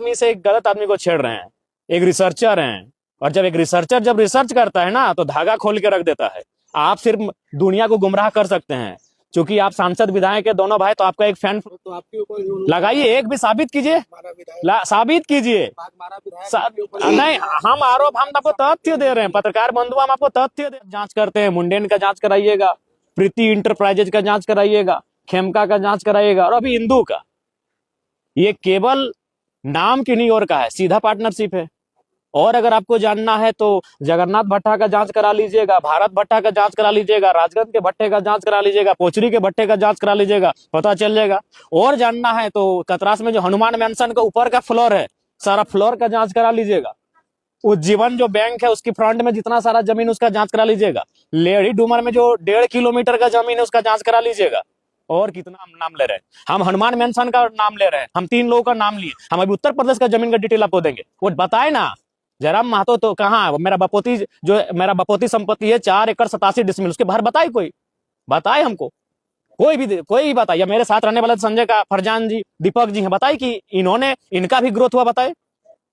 आदमी से एक गलत आदमी को छेड़ रहे हैं, एक रिसर्चर हैं। और जब एक रिसर्चर जब रिसर्च करता है ना तो धागा खोल के रख देता है। आप सिर्फ दुनिया को गुमराह कर सकते हैं, क्योंकि आप सांसद विधायक के दोनों भाई, तो आपका एक फैन तो आपके ऊपर लगाइए, एक भी साबित कीजिए, साबित कीजिए। नहीं, हम आरोप, हम आपको तथ्य दे रहे हैं, पत्रकार बंधु, हम आपको तथ्य दे, जांच करते हैं। मुंडेन का जांच कराइएगा, प्रीति इंटरप्राइजेज का जांच कराइएगा, खेमका का जांच कराइएगा, और अभी इंदू का। ये केवल नाम की नहीं और का है, सीधा पार्टनरशिप है। और अगर आपको जानना है तो जगन्नाथ भट्टा का जांच करा लीजिएगा, भारत भट्टा का जांच करा लीजिएगा, राजगंज के भट्टे का जांच करा लीजिएगा, पोचरी के भट्टे का जांच करा लीजिएगा, पता चल जाएगा। और जानना है तो कतरास में जो हनुमान मैंसन का ऊपर का फ्लोर है, सारा फ्लोर का जांच करा लीजिएगा। उज्जीवन जो बैंक है उसकी फ्रंट में जितना सारा जमीन उसका जांच करा लीजिएगा। लेडी डूमर में जो 1.5 किलोमीटर का जमीन है उसका जांच करा लीजिएगा। और कितना हम नाम ले रहे हैं, हम हनुमान मैंसन का नाम ले रहे हैं, हम 3 लोगों का नाम लिए। हम अभी उत्तर प्रदेश का जमीन का डिटेल आपको देंगे, वो बताए ना। जयराम महतो तो कहाँ, मेरा बपोती संपत्ति है 4 एकड़ 87 डिसमिल, उसके बाहर बताए, कोई बताए हमको, कोई भी बताए। या मेरे साथ रहने वाले संजय का फरजान जी, दीपक जी हैं, बताए कि इन्होंने, इनका भी ग्रोथ हुआ, बताए।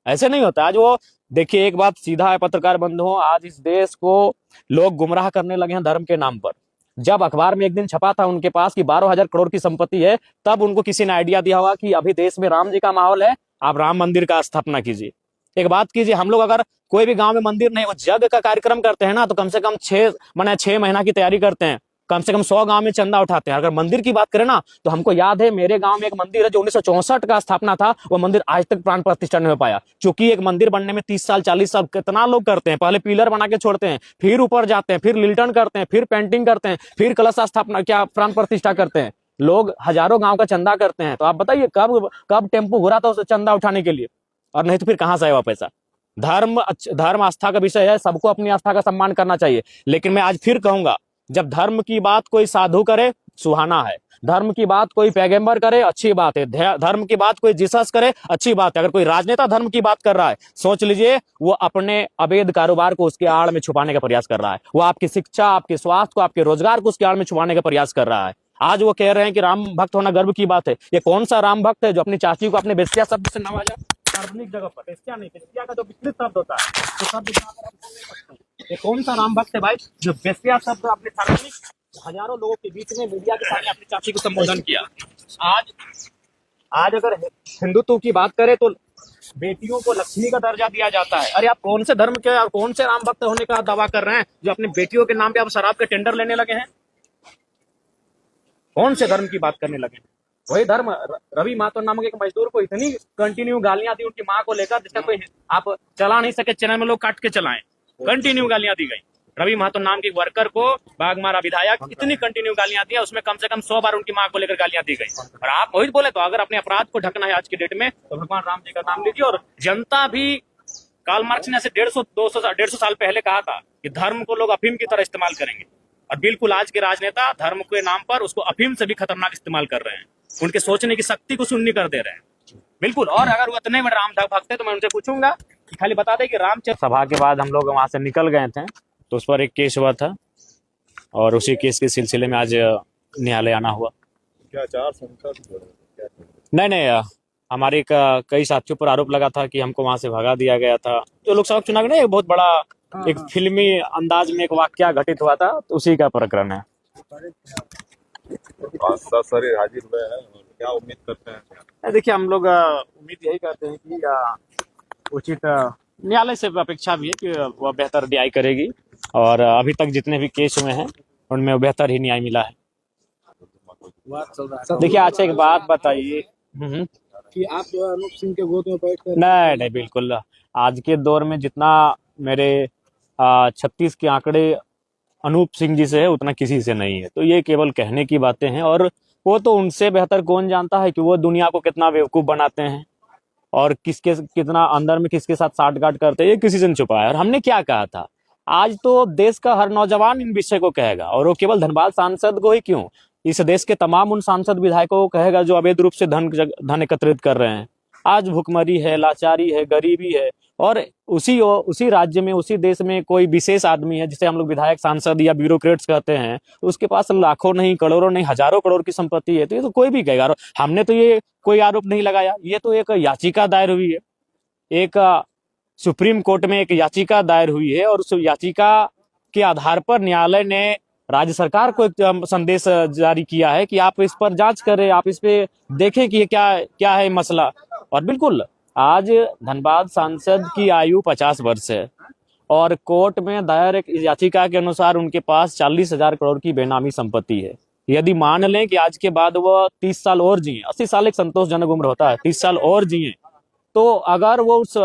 ऐसे नहीं होता। आज वो देखिए, एक बात सीधा है पत्रकार बंधुओं, आज इस देश को लोग गुमराह करने लगे हैं धर्म के नाम पर। जब अखबार में एक दिन छपा था उनके पास कि 12,000 करोड़ की संपत्ति है, तब उनको किसी ने आइडिया दिया होगा कि अभी देश में राम जी का माहौल है, आप राम मंदिर का स्थापना कीजिए। एक बात कीजिए, हम लोग अगर कोई भी गांव में मंदिर नहीं, वो यज्ञ का कार्यक्रम करते हैं ना, तो कम से कम 6 महीना की तैयारी करते हैं, कम से कम 100 गांव में चंदा उठाते हैं। अगर मंदिर की बात करें ना, तो हमको याद है मेरे गांव में एक मंदिर है जो 1964 का स्थापना था, वो मंदिर आज तक प्राण प्रतिष्ठा नहीं हो पाया। क्योंकि एक मंदिर बनने में 30 साल 40 साल कितना लोग करते हैं, पहले पिलर बना के छोड़ते हैं, फिर ऊपर जाते हैं, फिर लिल्टन करते हैं, फिर पेंटिंग करते हैं, फिर कलश स्थापना क्या प्राण प्रतिष्ठा करते हैं। लोग हजारों गांव का चंदा करते हैं। तो आप बताइए कब टेम्पो घुरा था उस चंदा उठाने के लिए, और नहीं तो फिर कहां से आएगा पैसा। धर्म आस्था का विषय है, सबको अपनी आस्था का सम्मान करना चाहिए। लेकिन मैं आज फिर कहूंगा, जब धर्म की बात कोई साधु करे, सुहाना है। धर्म की बात कोई पैगंबर करे, अच्छी बात है। धर्म की बात कोई जीसस करे, अच्छी बात है। अगर कोई राजनेता धर्म की बात कर रहा है, सोच लीजिए वो अपने अवैध कारोबार को उसके आड़ में छुपाने का प्रयास कर रहा है। वो आपकी शिक्षा, आपके स्वास्थ्य को, आपके रोजगार को उसके आड़ में छुपाने का प्रयास कर रहा है। आज वो कह रहे हैं कि राम भक्त होना गर्व की बात है। ये कौन सा राम भक्त है जो अपनी चाची को अपने बेस्तिया शब्द से नवाजा, सार्वजनिक जगह पर? बेस्तिया नहीं, बेस्तिया का जो विकृत शब्द होता है, तो शब्द ये कौन सा राम भक्त है भाई जो बेस्तिया शब्द अपने सार्वजनिक हजारों लोगों के बीच में मीडिया के सामने अपनी चाची को संबोधन किया? आज अगर हिंदुत्व की बात करें तो बेटियों को लक्ष्मी का दर्जा दिया जाता है। अरे आप कौन से धर्म के और कौन से राम भक्त होने का दावा कर रहे हैं जो अपनी बेटियों के नाम पे आप शराब के टेंडर लेने लगे हैं? कौन से धर्म की बात करने लगे? वही धर्म रवि महतो नामक एक मजदूर को इतनी कंटिन्यू गालियां दी उनकी मां को लेकर, जिसका कोई आप चला नहीं सके, चैनल में लोग काट के चलाएं। कंटिन्यू गालियां दी गई। रवि महतो नाम के वर्कर को बाघमारा विधायक इतनी कंटिन्यू गालियां दिया, उसमें कम से कम 100 बार उनकी मां को लेकर गालियां दी गई। और आप वही बोले, तो अगर अपने अपराध को ढकना है आज की डेट में, तो भगवान राम जी का नाम लीजिए। और जनता भी, कार्ल मार्क्स ने ऐसे 150 साल पहले कहा था कि धर्म को लोग अफीम की तरह इस्तेमाल करेंगे, और बिल्कुल आज के राजनेता धर्म के नाम पर उसको अफीम से भी खतरनाक इस्तेमाल कर रहे हैं। उनके सोचने की शक्ति को शून्य कर दे रहे हैं बिल्कुल। और अगर वो इतने बड़े राम भक्त है तो मैं उनसे पूछूंगा कि खाली बता दे कि रामचंद्र। सभा के बाद हम लोग वहां से निकल गए थे, तो उस पर एक केस हुआ था, और उसी केस के सिलसिले में आज न्यायालय आना हुआ। क्या 4 संसद? नहीं, हमारे कई साथियों पर आरोप लगा था कि हमको वहां से भगा दिया गया था। जो लोकसभा चुनाव में बहुत बड़ा एक फिल्मी अंदाज में एक वाकया घटित हुआ था, तो उसी का प्रकरण है। सारे हाजिर हुए हैं, क्या उम्मीद करते हैं? देखिए, हम लोग उम्मीद यही करते हैं कि उचित न्यायालय से अपेक्षा भी है कि वह बेहतर न्याय करेगी, और अभी तक जितने भी केस हुए हैं उनमें बेहतर ही न्याय मिला है। देखिए, अच्छा एक बात बताइए कि आप अनूप सिंह के गोद में बैठकर? नहीं, बिल्कुल। आज के दौर में जितना मेरे 36 के आंकड़े अनूप सिंह जी से है, उतना किसी से नहीं है। तो ये केवल कहने की बातें हैं, और वो तो उनसे बेहतर कौन जानता है कि वो दुनिया को कितना बेवकूफ बनाते हैं, और कितना अंदर में किसके साथ साठगांठ करते हैं, ये किसी से नहीं छुपा है। और हमने क्या कहा था, आज तो देश का हर नौजवान इन विषय को कहेगा, और वो केवल धनबाद सांसद को ही क्यों, इस देश के तमाम उन सांसद विधायकों को कहेगा जो अवैध रूप से धन एकत्रित कर रहे हैं। आज भुखमरी है, लाचारी है, गरीबी है। और उसी राज्य में, उसी देश में कोई विशेष आदमी है जिसे हम लोग विधायक, सांसद या ब्यूरोक्रेट्स कहते हैं, उसके पास लाखों नहीं, करोड़ों नहीं, हजारों करोड़ की संपत्ति है। तो ये तो कोई भी कहेगा। और हमने तो ये कोई आरोप नहीं लगाया, ये तो एक याचिका दायर हुई है, एक सुप्रीम कोर्ट में एक याचिका दायर हुई है, और उस याचिका के आधार पर न्यायालय ने राज्य सरकार को एक संदेश जारी किया है कि आप इस पर जांच करें, आप इस पे देखें कि ये क्या क्या है मसला। और बिल्कुल आज धनबाद सांसद की आयु 50 वर्ष है, और कोर्ट में दायर एक याचिका के अनुसार उनके पास 40,000 करोड़ की बेनामी संपत्ति है। यदि मान लें कि आज के बाद वह 30 साल और जिए, 80 साल एक संतोषजनक उम्र होता है, 30 साल और जिए, तो अगर वो उस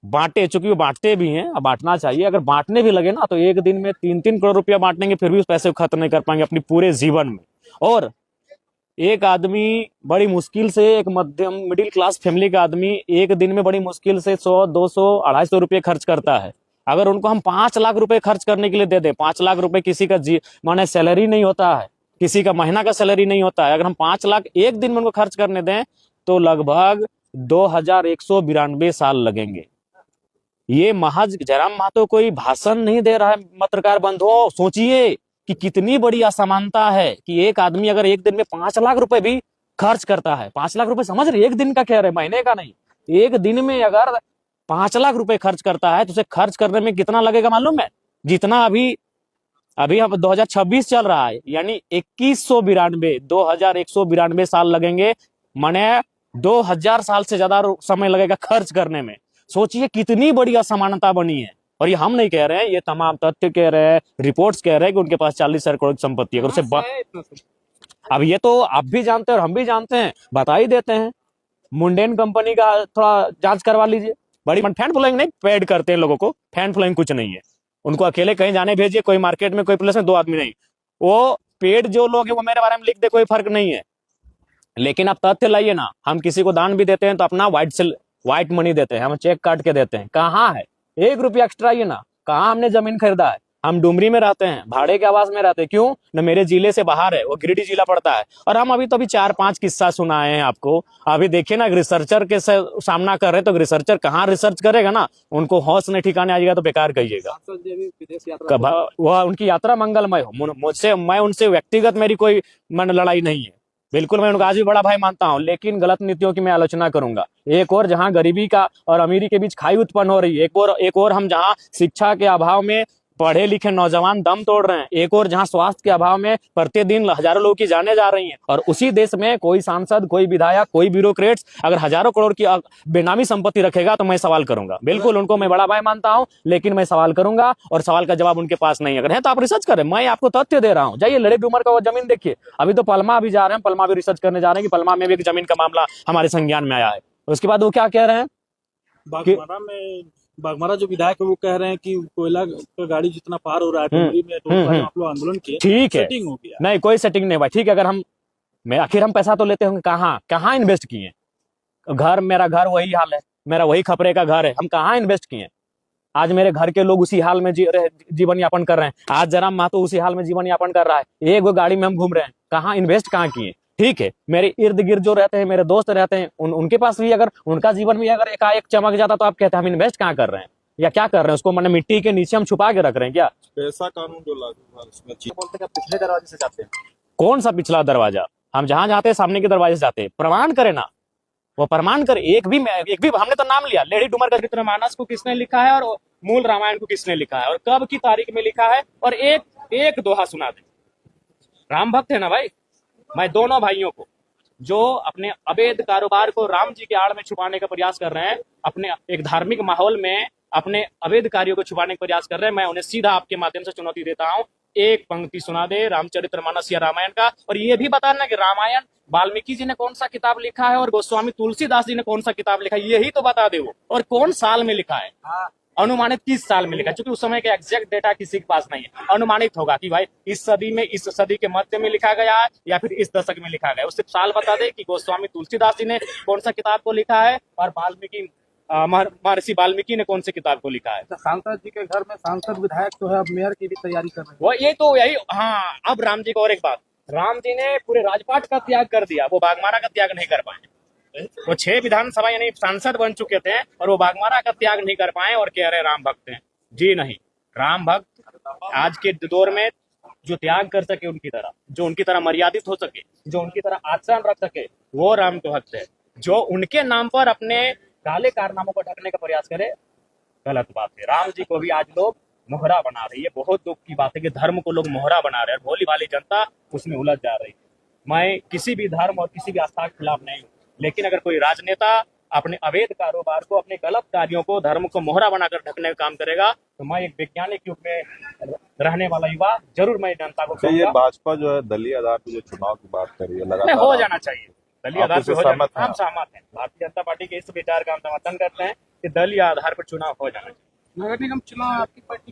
बांटे, चूंकि वो बांटते भी हैं, अब बांटना चाहिए, अगर बांटने भी लगे ना तो एक दिन में 3-3 करोड़ रुपया बांटेंगे, फिर भी उस पैसे को खत्म नहीं कर पाएंगे अपनी पूरे जीवन में। और एक आदमी बड़ी मुश्किल से, एक मध्यम मिडिल क्लास फैमिली का आदमी एक दिन में बड़ी मुश्किल से 100, 200, 250 रुपये खर्च करता है। अगर उनको हम 5 लाख रुपए खर्च करने के लिए दे दें, 5 लाख रुपए किसी का माने सैलरी नहीं होता है, किसी का महीना का सैलरी नहीं होता है, अगर हम 5 लाख एक दिन में उनको खर्च करने दें तो लगभग 2192 साल लगेंगे। ये महज जयराम महतो कोई भाषण नहीं दे रहा है पत्रकार बंधुओं, सोचिए कि कितनी बड़ी असमानता है कि एक आदमी अगर एक दिन में 5 लाख रुपए भी खर्च करता है, 5 लाख रुपए समझ रहे, एक दिन का कह रहे, महीने का नहीं, एक दिन में अगर 5 लाख रुपए खर्च करता है तो उसे खर्च करने में कितना लगेगा मालूम है? जितना अभी अभी हम 2026 चल रहा है, यानी 2192 साल लगेंगे, माने 2000 साल से ज्यादा समय लगेगा खर्च करने में। सोचिए कितनी बड़ी असमानता बनी है। और ये हम नहीं कह रहे हैं, ये तमाम तथ्य कह रहे हैं, रिपोर्ट्स कह रहे हैं कि उनके पास 40,000 करोड़ की संपत्ति है। अब ये तो आप भी जानते हैं और हम भी जानते हैं, बता ही देते हैं। मुंडेन कंपनी का थोड़ा जांच करवा लीजिए। बड़ी फैन फॉलोइंग नहीं, पेड करते हैं लोगों को, फैन फॉलोइंग कुछ नहीं है। उनको अकेले कहीं जाने भेजिए, कोई मार्केट में, कोई प्लेस में 2 आदमी नहीं, वो पेड जो लोग हैं वो मेरे बारे में लिख दे, कोई फर्क नहीं है। लेकिन आप तथ्य लाइए ना। हम किसी को दान भी देते हैं तो अपना व्हाइट मनी देते हैं, हम चेक काट के देते हैं। कहाँ है 1 रुपया एक्स्ट्रा? ये ना, कहाँ हमने जमीन खरीदा है? हम डुमरी में रहते हैं, भाड़े के आवास में रहते हैं। क्यों न? मेरे जिले से बाहर है, वो गिरिडीह जिला पड़ता है। और हम अभी तो अभी 4-5 किस्सा सुनाए हैं आपको। अभी देखिए ना, रिसर्चर के सामना कर रहे हैं, तो रिसर्चर कहाँ रिसर्च करेगा ना, उनको होश नहीं ठिकाने आ जाएगा तो बेकार कहिएगा। वह उनकी यात्रा मंगलमय हो। मुझसे, मैं उनसे व्यक्तिगत मेरी कोई मन लड़ाई नहीं है, बिल्कुल मैं उनको आज भी बड़ा भाई मानता हूं, लेकिन गलत नीतियों की मैं आलोचना करूंगा। एक और जहां गरीबी का और अमीरी के बीच खाई उत्पन्न हो रही है, एक और हम जहां शिक्षा के अभाव में पढ़े लिखे नौजवान दम तोड़ रहे हैं, एक और जहां स्वास्थ्य के अभाव में प्रतिदिन हजारों लोगों की जानें जा रही हैं, और उसी देश में कोई सांसद, कोई विधायक, कोई ब्यूरोक्रेट्स अगर हजारों करोड़ की बेनामी संपत्ति रखेगा तो मैं सवाल करूंगा। बिल्कुल उनको मैं बड़ा भाई मानता हूं, लेकिन मैं सवाल करूंगा, और सवाल का जवाब उनके पास नहीं। अगर है तो आप रिसर्च करें, मैं आपको तथ्य दे रहा हूं। जाइए लेडी डूमर का वो जमीन देखिए। अभी तो पलमा भी जा रहे हैं, पलमा भी रिसर्च करने जा रहे हैं कि पलमा में भी एक जमीन का मामला हमारे संज्ञान में आया है। उसके बाद वो क्या कह रहे हैं, बागमारा जो विधायक है वो कह रहे हैं कि कोयला का गाड़ी जितना पार हो रहा है डुमरी में, तो आप लोग आंदोलन किए, ठीक है, सेटिंग हो गया। नहीं कोई सेटिंग नहीं हुआ। ठीक है, अगर आखिर हम पैसा तो लेते होंगे, कहाँ इन्वेस्ट किए? घर, मेरा घर वही हाल है, मेरा वही खपरे का घर है, हम कहाँ इन्वेस्ट किए? आज मेरे घर के लोग उसी हाल में जीवन यापन कर रहे हैं। आज जयराम महतो उसी हाल में जीवन यापन कर रहा है। एक वो गाड़ी में हम घूम रहे हैं, कहाँ इन्वेस्ट कहाँ किए? ठीक है, मेरे इर्द गिर्द जो रहते हैं, मेरे दोस्त रहते हैं, उनके पास भी अगर उनका जीवन भी अगर एकाएक चमक जाता तो आप कहते हैं हम इन्वेस्ट कहाँ कर रहे हैं या क्या कर रहे हैं? उसको मैंने मिट्टी के नीचे हम छुपा के रख रहे हैं क्या? पैसा कानून जो लागू हुआ उसमें बोलते हैं पिछले दरवाजे से जाते हैं। कौन सा पिछला दरवाजा? हम जहां जाते हैं सामने के दरवाजे से जाते हैं। प्रमाण करे ना, वो प्रमाण करे। एक भी हमने तो नाम लिया, लेडी डूमर का चरित्रमानस को किसने लिखा है और मूल रामायण को किसने लिखा है और कब की तारीख में लिखा है, और एक दोहा सुना दे। राम भक्त है ना भाई, मैं दोनों भाइयों को जो अपने अवैध कारोबार को राम जी के आड़ में छुपाने का प्रयास कर रहे हैं, अपने एक धार्मिक माहौल में अपने अवैध कार्यों को छुपाने का प्रयास कर रहे हैं, मैं उन्हें सीधा आपके माध्यम से चुनौती देता हूं, एक पंक्ति सुना दे रामचरितमानस या रामायण का, और ये भी बताना कि रामायण वाल्मीकि जी ने कौन सा किताब लिखा है और गोस्वामी तुलसीदास जी ने कौन सा किताब लिखा है, यही तो बता दे वो, और कौन साल में लिखा है, अनुमानित किस साल में लिखा है। क्योंकि उस समय का एग्जैक्ट डेटा किसी के पास नहीं है, अनुमानित होगा कि भाई इस सदी के मध्य में लिखा गया है या फिर इस दशक में लिखा गया है। उससे साल बता दे कि गोस्वामी तुलसीदास जी ने कौन सा किताब को लिखा है और महर्षि वाल्मीकि ने कौन सी किताब को लिखा है। सांसद जी के घर में सांसद विधायक जो है अब मेयर की भी तैयारी कर रहे हैं। वो ये तो यही, हाँ। अब राम जी को और एक बात, राम जी ने पूरे राजपाट का त्याग कर दिया, वो बागमारा का त्याग नहीं कर पाए। वो 6 विधानसभा यानी सांसद बन चुके थे और वो बाघमारा का त्याग नहीं कर पाए और कह रहे राम भक्त हैं। जी नहीं, राम भक्त आज के दौर में जो त्याग कर सके उनकी तरह, जो उनकी तरह मर्यादित हो सके, जो उनकी तरह आचरण रख सके, वो राम के भक्त है। जो उनके नाम पर अपने काले कारनामों को ढकने का प्रयास करे, गलत बात है। राम जी को भी आज लोग मोहरा बना रही है। बहुत दुख की बात है कि धर्म को लोग मोहरा बना रहे हैं, भोली भाली जनता उसमें उलझ जा रही है। मैं किसी भी धर्म और किसी भी आस्था के खिलाफ नहीं हूँ, लेकिन अगर कोई राजनेता अपने अवैध कारोबार को, अपने गलत कार्यों को, धर्म को मोहरा बनाकर ढकने का काम करेगा, तो मैं एक वैज्ञानिक युग में रहने वाला युवा जरूर मैं जनता को तो ये कहूंगा, भाजपा जो है दलीय आधार पर जो चुनाव की बात कर रही है नहीं, लगातार हो जाना चाहिए। दलीय आप आधार इससे पर हो जाना, सहमत हैं? हम सहमत हैं। भारतीय जनता पार्टी के इस विचार का हम समर्थन करते हैं कि दलीय आधार पर चुनाव हो जाना चाहिए। नगर निगम चुनाव आपकी पार्टी